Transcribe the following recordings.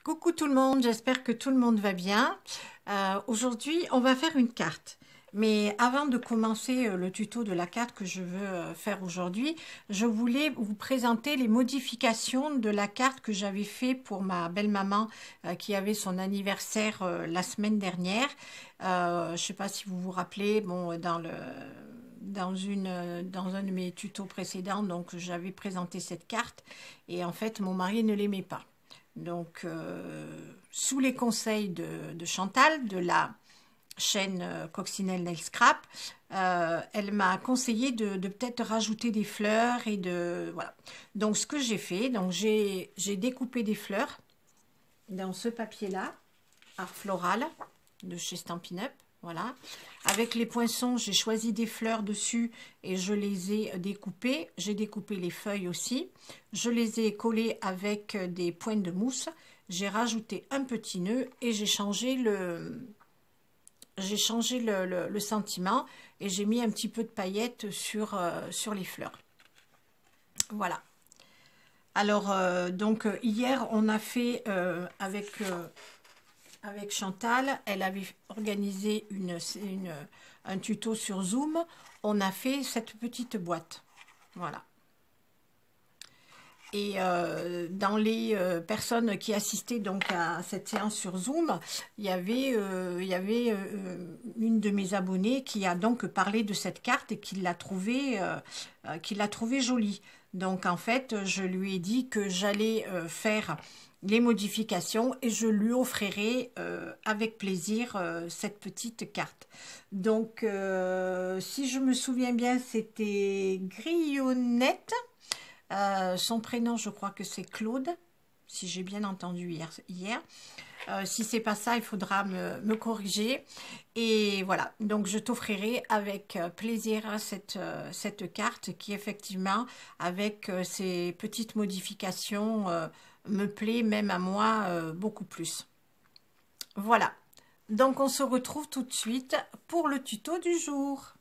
Coucou tout le monde, j'espère que tout le monde va bien. Aujourd'hui, on va faire une carte. Mais avant de commencer le tuto de la carte que je veux faire aujourd'hui, je voulais vous présenter les modifications de la carte que j'avais fait pour ma belle-maman qui avait son anniversaire la semaine dernière. Je ne sais pas si vous vous rappelez, bon, dans un de mes tutos précédents, donc j'avais présenté cette carte et en fait mon mari ne l'aimait pas. Donc, sous les conseils de Chantal, de la chaîne Coccinelle Nail Scrap, elle m'a conseillé de peut-être rajouter des fleurs et de... Voilà. Donc, ce que j'ai fait, donc j'ai découpé des fleurs dans ce papier-là, art floral, de chez Stampin' Up. Voilà. Avec les poinçons, j'ai choisi des fleurs dessus et je les ai découpées. J'ai découpé les feuilles aussi. Je les ai collées avec des pointes de mousse. J'ai rajouté un petit nœud et j'ai changé le sentiment et j'ai mis un petit peu de paillettes sur les fleurs. Voilà. Alors, donc, hier, on a fait avec Chantal, elle avait organisé un tuto sur Zoom. On a fait cette petite boîte. Voilà. Et dans les personnes qui assistaient donc à cette séance sur Zoom, il y avait une de mes abonnées qui a donc parlé de cette carte et qui l'a trouvée jolie. Donc en fait, je lui ai dit que j'allais faire les modifications et je lui offrirai avec plaisir cette petite carte. Donc si je me souviens bien, c'était Grillonnette. Son prénom, je crois que c'est Claude, si j'ai bien entendu hier. Si c'est pas ça, il faudra me corriger. Et voilà, donc je t'offrirai avec plaisir cette carte qui effectivement, avec ces petites modifications, me plaît même à moi beaucoup plus. Voilà, donc on se retrouve tout de suite pour le tuto du jour.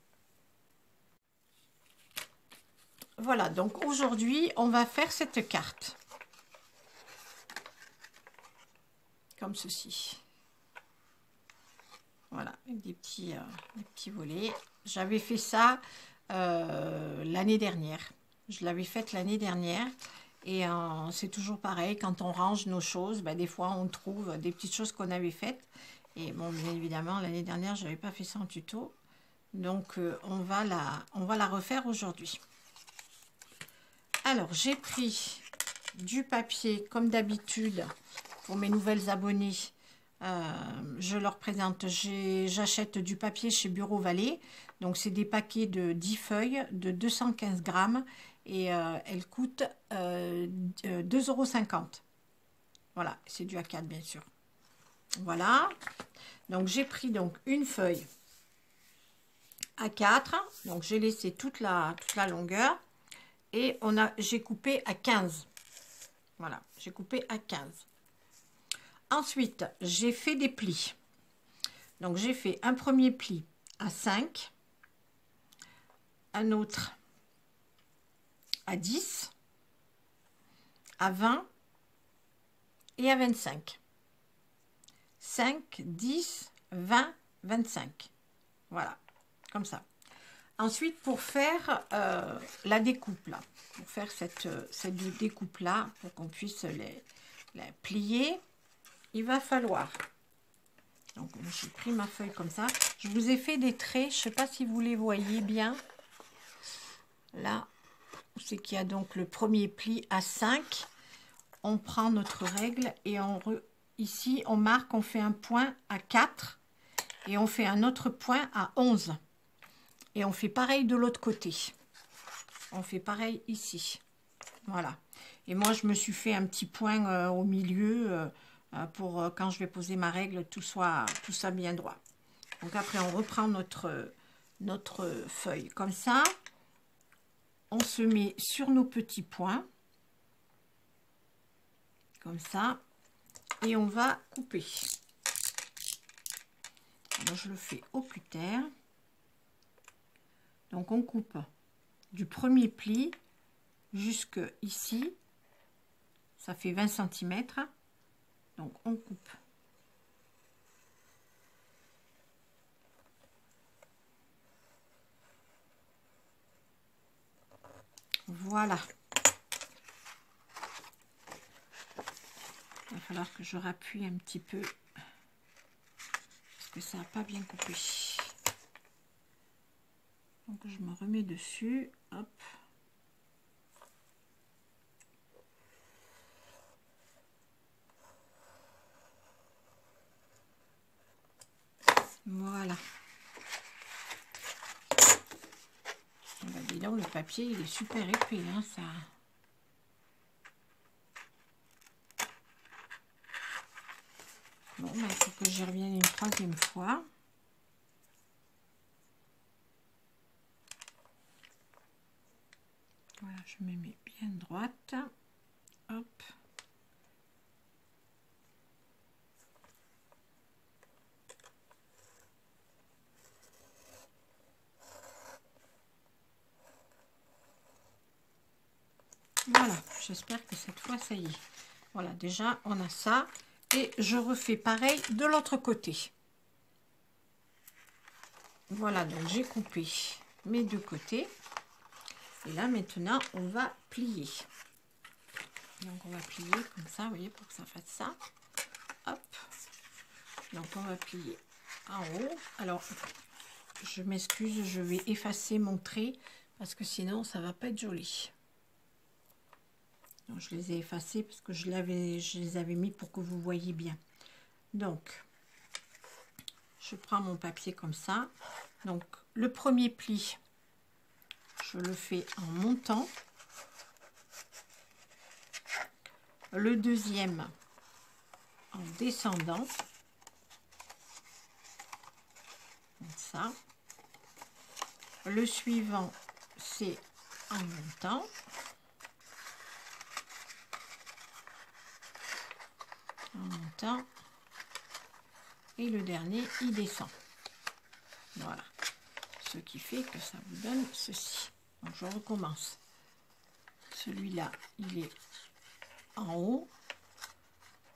Voilà, donc aujourd'hui, on va faire cette carte. Comme ceci. Voilà, avec des petits volets. J'avais fait ça l'année dernière. Je l'avais faite l'année dernière. Et c'est toujours pareil, quand on range nos choses, ben, des fois on trouve des petites choses qu'on avait faites. Et bon, bien évidemment, l'année dernière, je n'avais pas fait ça en tuto. Donc, on va la refaire aujourd'hui. Alors, j'ai pris du papier, comme d'habitude, pour mes nouvelles abonnées. Je leur présente, j'achète du papier chez Bureau Vallée. Donc, c'est des paquets de 10 feuilles de 215 grammes. Et elles coûtent 2,50 €. Voilà, c'est du A4, bien sûr. Voilà. Donc, j'ai pris donc une feuille A4. Donc, j'ai laissé toute la longueur. Et j'ai coupé à 15. Voilà, j'ai coupé à 15. Ensuite, j'ai fait des plis. Donc, j'ai fait un premier pli à 5, un autre à 10, à 20 et à 25. 5, 10, 20, 25. Voilà, comme ça. Ensuite, pour faire la découpe, là, pour faire cette découpe-là, pour qu'on puisse les plier, il va falloir... Donc, j'ai pris ma feuille comme ça. Je vous ai fait des traits, je ne sais pas si vous les voyez bien. Là, c'est qu'il y a donc le premier pli à 5. On prend notre règle et ici, on marque, on fait un point à 4 et on fait un autre point à 11. Et on fait pareil de l'autre côté. On fait pareil ici. Voilà. Et moi, je me suis fait un petit point au milieu pour quand je vais poser ma règle, tout ça bien droit. Donc après, on reprend notre feuille comme ça. On se met sur nos petits points. Comme ça. Et on va couper. Alors, je le fais au cutter. Donc, on coupe du premier pli jusque ici. Ça fait 20 cm. Donc on coupe. Voilà. Il va falloir que je rappuie un petit peu parce que ça n'a pas bien coupé. Donc je me remets dessus. Hop. Voilà. Bah, dis donc, le papier il est super épais, hein, ça. Bon, bah, il faut que j'y revienne une troisième fois. Voilà, je me mets bien droite. Hop. Voilà, j'espère que cette fois ça y est. Voilà, déjà on a ça. Et je refais pareil de l'autre côté. Voilà, donc j'ai coupé mes deux côtés. Et là maintenant on va plier. Donc on va plier comme ça, vous voyez, pour que ça fasse ça. Hop. Donc on va plier en haut. Alors je m'excuse, je vais effacer mon trait parce que sinon ça va pas être joli. Donc, je les ai effacés parce que je les avais mis pour que vous voyez bien. Donc je prends mon papier comme ça. Donc le premier pli, je le fais en montant. Le deuxième en descendant. Comme ça. Le suivant, c'est en montant. En montant. Et le dernier, il descend. Voilà. Ce qui fait que ça vous donne ceci. Donc je recommence. Celui-là, il est en haut.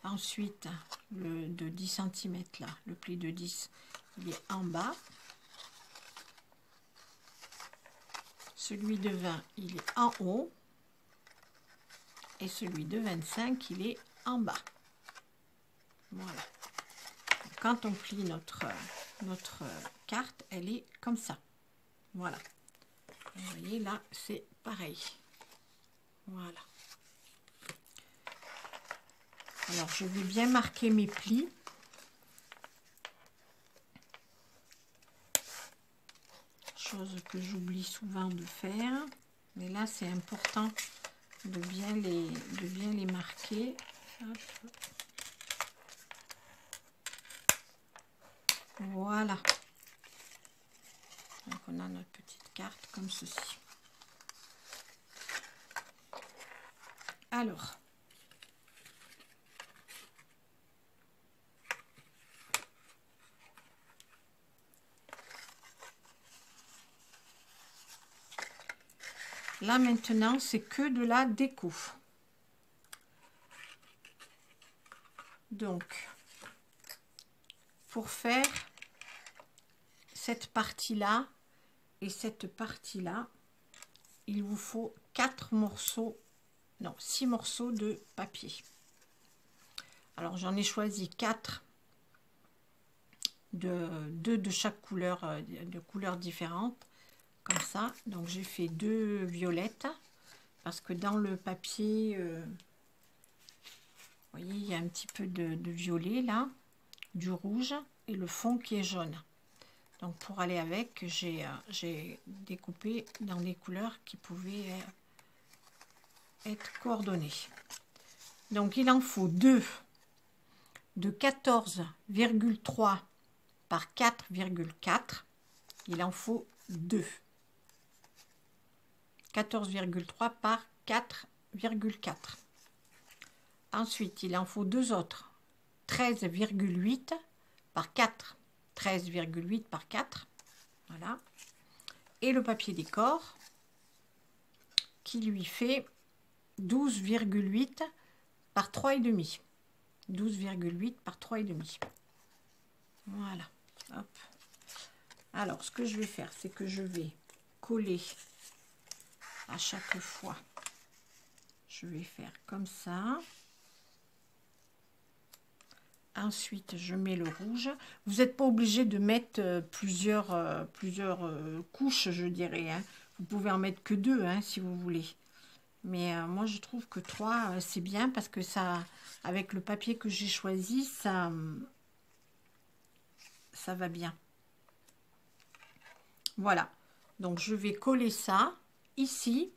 Ensuite, le de 10 cm là, le pli de 10, il est en bas. Celui de 20, il est en haut. Et celui de 25, il est en bas. Voilà. Quand on plie notre carte, elle est comme ça. Voilà. Vous voyez, là, c'est pareil. Voilà. Alors, je vais bien marquer mes plis. Chose que j'oublie souvent de faire. Mais là, c'est important de bien les marquer. Hop. Voilà. Donc, on a notre petite carte comme ceci. Alors, là maintenant, c'est que de la déco. Donc, pour faire cette partie-là et cette partie-là, il vous faut 4 morceaux, non, 6 morceaux de papier. Alors, j'en ai choisi 4 deux de chaque couleur, de couleurs différentes, comme ça. Donc, j'ai fait 2 violettes, parce que dans le papier, vous voyez, il y a un petit peu de violet, là, du rouge, et le fond qui est jaune. Donc, pour aller avec, j'ai découpé dans des couleurs qui pouvaient être coordonnées. Donc, il en faut 2 de 14,3 par 4,4. Il en faut 2. 14,3 par 4,4. Ensuite, il en faut 2 autres. 13,8 par 4. 13,8 par 4. Voilà. Et le papier décor qui lui fait 12,8 par 3,5. 12,8 par 3,5. Voilà. Hop. Alors, ce que je vais faire, c'est que je vais coller à chaque fois. Je vais faire comme ça. Ensuite, je mets le rouge. Vous n'êtes pas obligé de mettre plusieurs couches, je dirais. Hein. Vous pouvez en mettre que 2 hein, si vous voulez. Mais moi, je trouve que 3, c'est bien parce que ça, avec le papier que j'ai choisi, ça va bien. Voilà. Donc, je vais coller ça ici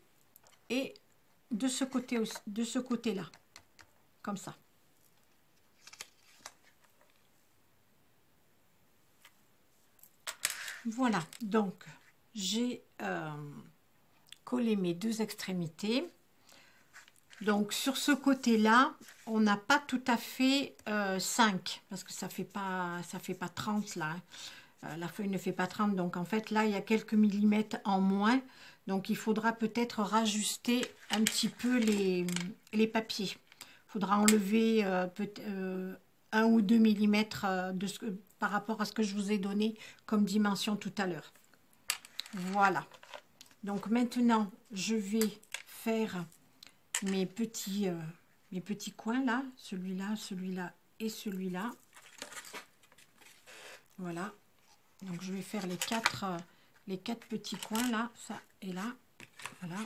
et de ce côté aussi, de ce côté-là. Comme ça. Voilà. Donc, j'ai collé mes 2 extrémités. Donc sur ce côté-là, on n'a pas tout à fait 5, parce que ça fait pas 30 là. Hein. La feuille ne fait pas 30, donc en fait là, il y a quelques millimètres en moins. Donc il faudra peut-être rajuster un petit peu les papiers. Il faudra enlever 1 ou 2 millimètres par rapport à ce que je vous ai donné comme dimension tout à l'heure. Voilà. Donc maintenant, je vais faire mes petits coins là, celui-là, celui-là et celui-là. Voilà. Donc je vais faire les quatre petits coins là, ça et là. Voilà.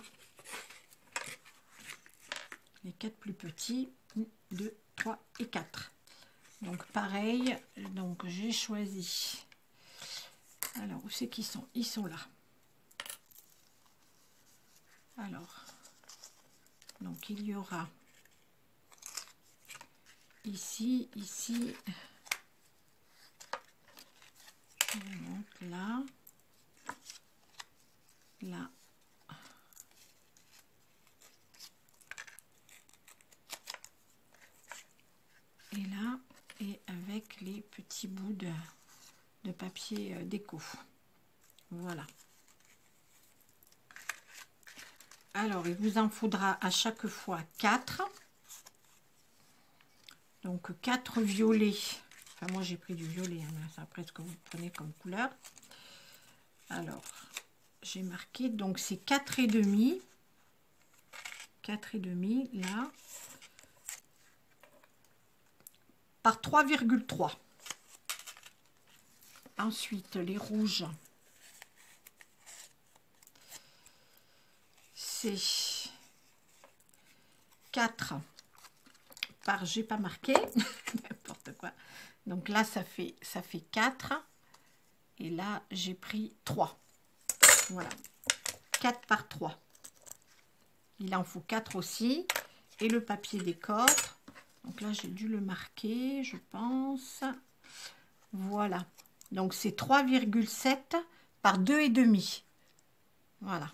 Les 4 plus petits. 1, 2, 3 et 4. Donc pareil, donc j'ai choisi. Alors où c'est qu'ils sont? Ils sont là. Alors. Donc il y aura ici, je monte là, là, et là, et avec les petits bouts de papier déco. Voilà. Alors, il vous en faudra à chaque fois 4. Donc, 4 violets. Enfin, moi, j'ai pris du violet. Hein, c'est après ce que vous prenez comme couleur. Alors, j'ai marqué. Donc, c'est 4,5. 4,5, là. Par 3,3. Ensuite, les rouges. C'est 4 par, j'ai pas marqué, n'importe quoi. Donc là, ça fait 4. Et là, j'ai pris 3. Voilà. 4 par 3. Il en faut 4 aussi. Et le papier décor. Donc là, j'ai dû le marquer, je pense. Voilà. Donc c'est 3,7 par 2,5. Voilà.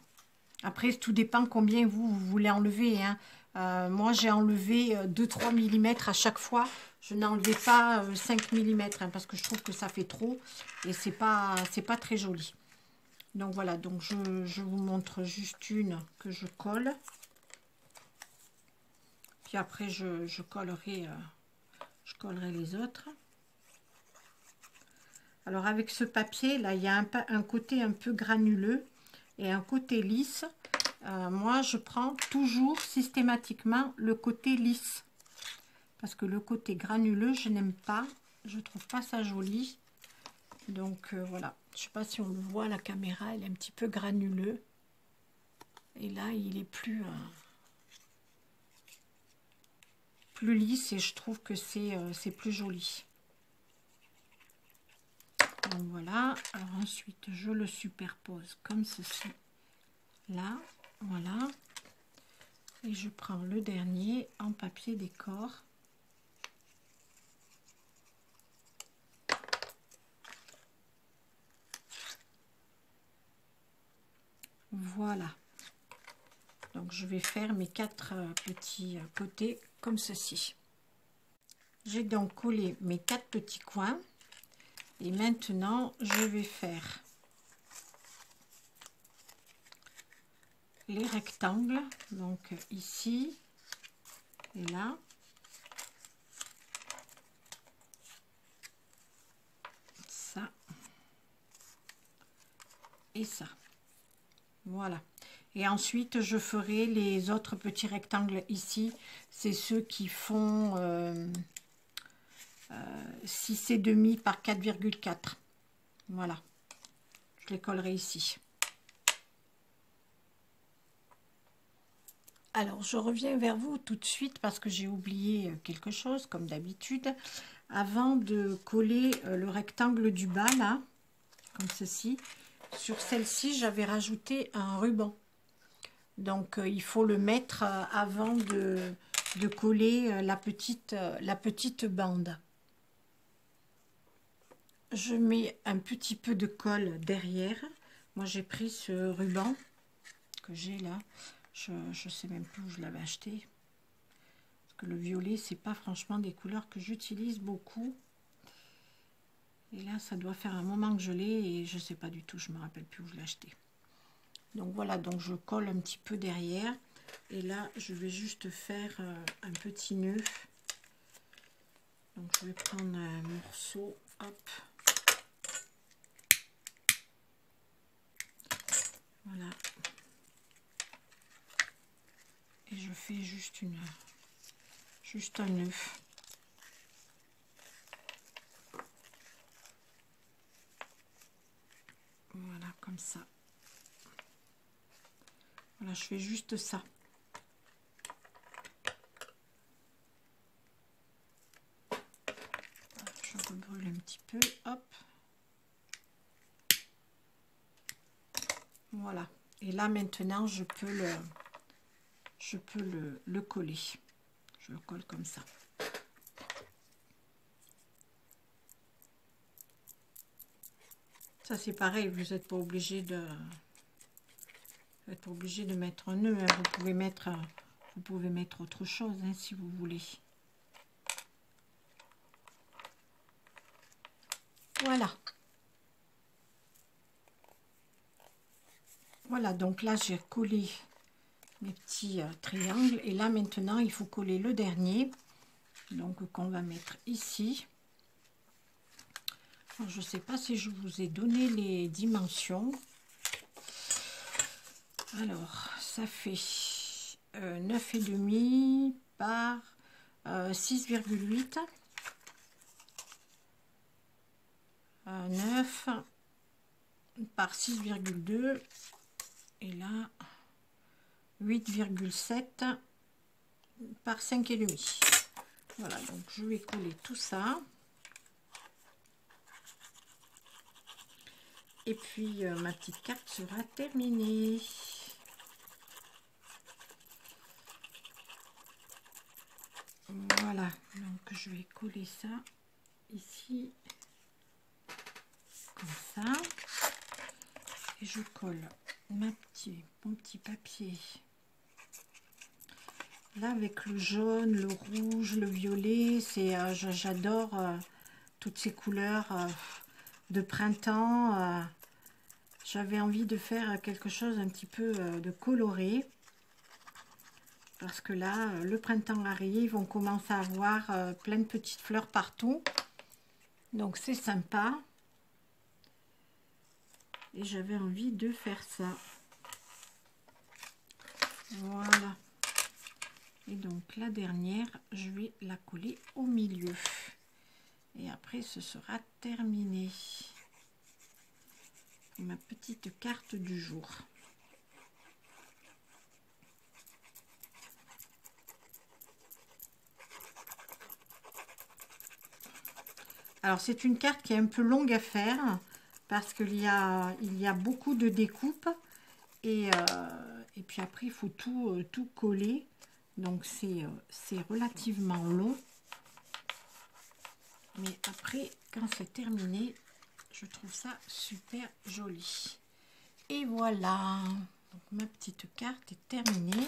Après, tout dépend combien vous voulez enlever. Hein. Moi, j'ai enlevé 2-3 mm à chaque fois. Je n'enlevais pas 5 mm hein, parce que je trouve que ça fait trop et c'est pas très joli. Donc voilà, donc je vous montre juste une que je colle. Puis après, je collerai les autres. Alors avec ce papier, là, il y a un côté un peu granuleux et un côté lisse. Moi, je prends toujours systématiquement le côté lisse. Parce que le côté granuleux, je n'aime pas. Je trouve pas ça joli. Donc, voilà. Je sais pas si on le voit à la caméra. Il est un petit peu granuleux. Et là, il est plus lisse. Et je trouve que c'est plus joli. Donc, voilà. Alors, ensuite, je le superpose comme ceci. Là. Voilà. Et je prends le dernier en papier décor. Voilà. Donc je vais faire mes 4 petits côtés comme ceci. J'ai donc collé mes 4 petits coins. Et maintenant, je vais faire les rectangles. Donc ici et là. et ça. Voilà. Et ensuite, je ferai les autres petits rectangles ici. C'est ceux qui font 6,5 par 4,4. Voilà. Je les collerai ici. Alors, je reviens vers vous tout de suite parce que j'ai oublié quelque chose, comme d'habitude. Avant de coller le rectangle du bas, là, comme ceci, sur celle-ci, j'avais rajouté un ruban. Donc, il faut le mettre avant de coller la petite bande. Je mets un petit peu de colle derrière. Moi, j'ai pris ce ruban que j'ai là. Je ne sais même plus où je l'avais acheté. Parce que le violet, c'est pas franchement des couleurs que j'utilise beaucoup. Et là, ça doit faire un moment que je l'ai et je ne sais pas du tout. Je ne me rappelle plus où je l'ai acheté. Donc voilà, donc je colle un petit peu derrière. Et là, je vais juste faire un petit nœud. Donc je vais prendre un morceau. Hop. Voilà. Et je fais juste un nœud. Voilà, comme ça. Voilà, je fais juste ça. Je rebrûle un petit peu, hop. Voilà. Et là, maintenant, je peux le coller. Je le colle comme ça. Ça, c'est pareil, vous n'êtes pas obligé de... Vous n'êtes pas obligé de mettre un nœud, hein. Vous pouvez mettre autre chose, hein, si vous voulez. Voilà. Voilà, donc là, j'ai collé mes petits triangles. Et là, maintenant, il faut coller le dernier. Donc, qu'on va mettre ici. Alors, je ne sais pas si je vous ai donné les dimensions. Alors, ça fait 9,5 par 6,8. 9 par 6,2. Et là, 8,7 par 5,5. Voilà, donc je vais coller tout ça. Et puis, ma petite carte sera terminée. Voilà, donc je vais coller ça ici, comme ça. Et je colle mon petit papier. Là, avec le jaune, le rouge, le violet, j'adore toutes ces couleurs de printemps. J'avais envie de faire quelque chose un petit peu de coloré. Parce que là, le printemps arrive, on commence à avoir plein de petites fleurs partout. Donc c'est sympa. Et j'avais envie de faire ça. Voilà. Et donc la dernière, je vais la coller au milieu. Et après, ce sera terminé. Ma petite carte du jour. Alors, c'est une carte qui est un peu longue à faire parce qu'il y a beaucoup de découpes et puis après, il faut tout coller. Donc, c'est relativement long. Mais après, quand c'est terminé, je trouve ça super joli. Et voilà. Donc, ma petite carte est terminée.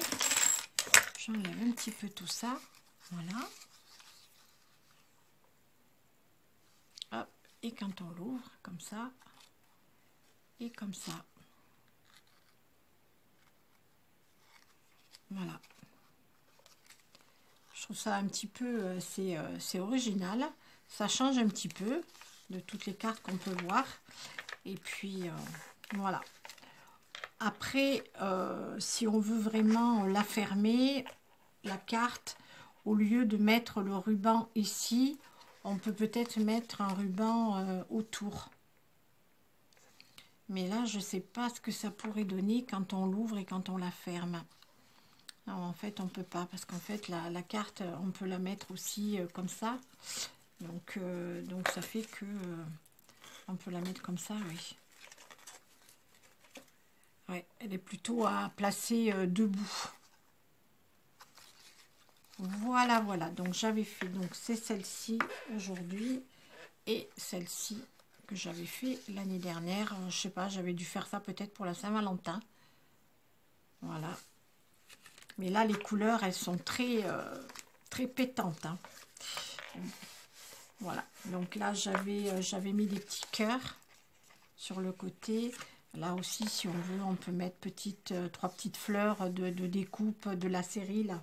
J'enlève un petit peu tout ça. Voilà. Hop. Et quand on l'ouvre, comme ça. Et comme ça. Voilà. Je trouve ça un petit peu, c'est original. Ça change un petit peu de toutes les cartes qu'on peut voir. Et puis, Voilà. Après, si on veut vraiment la fermer, la carte, au lieu de mettre le ruban ici, on peut peut-être mettre un ruban autour. Mais là, je ne sais pas ce que ça pourrait donner quand on l'ouvre et quand on la ferme. Non, en fait, on ne peut pas, parce qu'en fait, la carte, on peut la mettre aussi comme ça. Donc ça fait que on peut la mettre comme ça, oui. Ouais, elle est plutôt à placer debout. Voilà, voilà. Donc j'avais fait, donc c'est celle-ci aujourd'hui et celle-ci que j'avais fait l'année dernière. Je sais pas, j'avais dû faire ça peut-être pour la Saint-Valentin. Voilà. Mais là, les couleurs, elles sont très, très pétantes. Hein. Voilà. Donc là, j'avais mis des petits cœurs sur le côté. Là aussi, si on veut, on peut mettre trois petites fleurs de découpe de la série, là.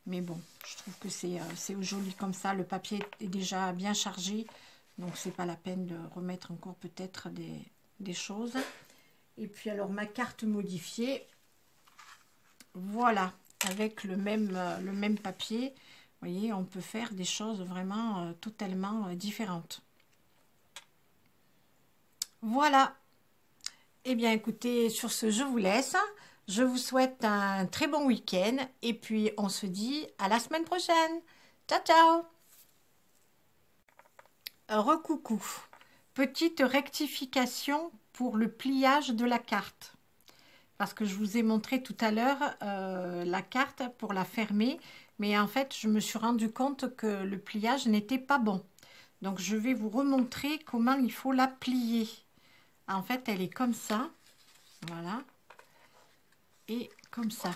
Mais bon, je trouve que c'est joli comme ça. Le papier est déjà bien chargé. Donc, c'est pas la peine de remettre encore peut-être des choses. Et puis, alors, ma carte modifiée. Voilà, avec le même papier. Vous voyez, on peut faire des choses vraiment totalement différentes. Voilà. Eh bien, écoutez, sur ce, je vous laisse. Je vous souhaite un très bon week-end. Et puis, on se dit à la semaine prochaine. Ciao, ciao. Recoucou. Petite rectification pour le pliage de la carte. Parce que je vous ai montré tout à l'heure la carte pour la fermer. Mais en fait, je me suis rendu compte que le pliage n'était pas bon. Donc, je vais vous remontrer comment il faut la plier. En fait, elle est comme ça. Voilà. Et comme ça.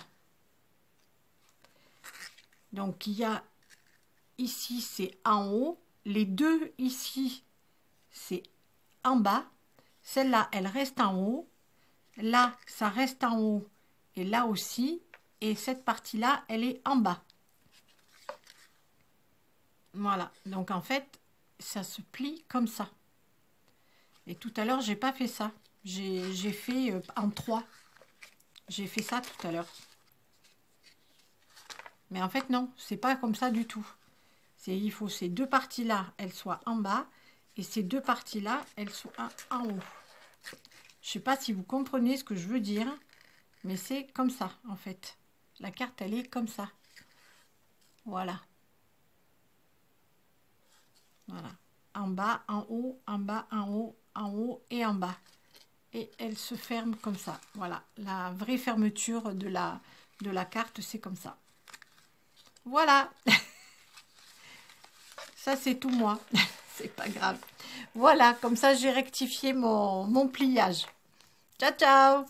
Donc, il y a ici, c'est en haut. Les deux ici, c'est en bas. Celle-là, elle reste en haut. Là, ça reste en haut. Et là aussi. Et cette partie-là, elle est en bas. Voilà. Donc, en fait, ça se plie comme ça. Et tout à l'heure, j'ai pas fait ça. J'ai fait en 3. J'ai fait ça tout à l'heure. Mais en fait, non, c'est pas comme ça du tout. Il faut ces deux parties-là, elles soient en bas. Et ces deux parties-là, elles soient en haut. Je sais pas si vous comprenez ce que je veux dire. Mais c'est comme ça, en fait. La carte, elle est comme ça. Voilà. Voilà. En bas, en haut, en bas, en haut et en bas. Et elle se ferme comme ça. Voilà, la vraie fermeture de la carte, c'est comme ça. Voilà. Ça, c'est tout moi. C'est pas grave. Voilà, comme ça, j'ai rectifié mon pliage. Ciao, ciao.